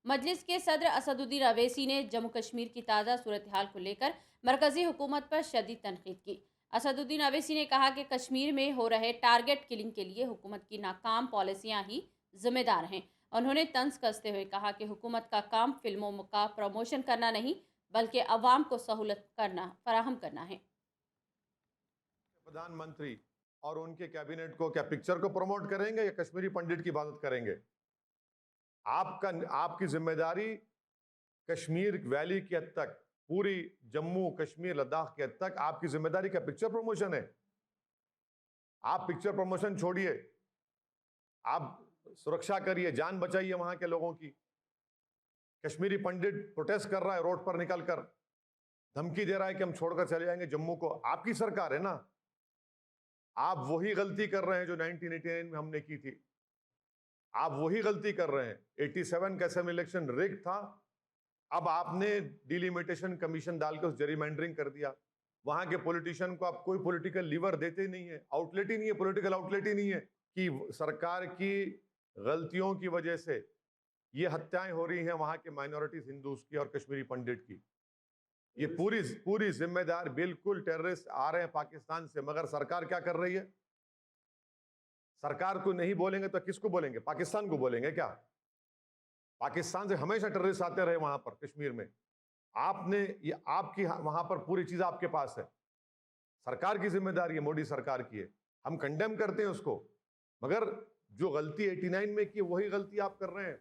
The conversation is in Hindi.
मजलिस के सदर असदुद्दीन अवैसी ने जम्मू कश्मीर की ताज़ा सूरत हाल को लेकर मरकजी हुकूमत पर शदीद तनकीद की। असदुद्दीन अवैसी ने कहा कि कश्मीर में हो रहे टारगेट किलिंग के लिए हुकूमत की नाकाम पॉलिसियां ही जिम्मेदार हैं। उन्होंने तंज कसते हुए कहा कि हुकूमत का काम फिल्मों का प्रमोशन करना नहीं, बल्कि अवाम को सहूलत करना फराहम करना है। प्रधानमंत्री और उनके कैबिनेट को क्या पिक्चर को प्रमोट करेंगे या कश्मीरी पंडित की इबादत करेंगे? आपका आपकी जिम्मेदारी कश्मीर वैली की हद तक, पूरी जम्मू कश्मीर लद्दाख की हद तक आपकी जिम्मेदारी क्या पिक्चर प्रमोशन है? आप पिक्चर प्रमोशन छोड़िए, आप सुरक्षा करिए, जान बचाइए वहां के लोगों की। कश्मीरी पंडित प्रोटेस्ट कर रहा है रोड पर निकलकर, धमकी दे रहा है कि हम छोड़कर चले जाएंगे जम्मू को। आपकी सरकार है ना। आप वही गलती कर रहे हैं जो 1989 में हमने की थी। आप वही गलती कर रहे हैं। 87 का असेंबली इलेक्शन रिग था। अब आपने डिलिमिटेशन कमीशन डाल के उस जेरीमैंडरिंग कर दिया। वहां के पॉलिटिशियन को आप कोई पॉलिटिकल लीवर देते ही नहीं है, आउटलेट ही नहीं है, पॉलिटिकल आउटलेट ही नहीं है कि सरकार की गलतियों की वजह से ये हत्याएं हो रही हैं वहां के माइनॉरिटीज हिंदूज की और कश्मीरी पंडित की। ये पूरी पूरी जिम्मेदार, बिल्कुल टेररिस्ट आ रहे हैं पाकिस्तान से, मगर सरकार क्या कर रही है? सरकार को नहीं बोलेंगे तो किसको बोलेंगे? पाकिस्तान को बोलेंगे क्या? पाकिस्तान से हमेशा टेररिस्ट आते रहे वहां पर कश्मीर में। आपने ये आपकी वहां पर पूरी चीज आपके पास है। सरकार की जिम्मेदारी है, मोदी सरकार की है। हम कंडेम करते हैं उसको, मगर जो गलती 89 में की वही गलती आप कर रहे हैं।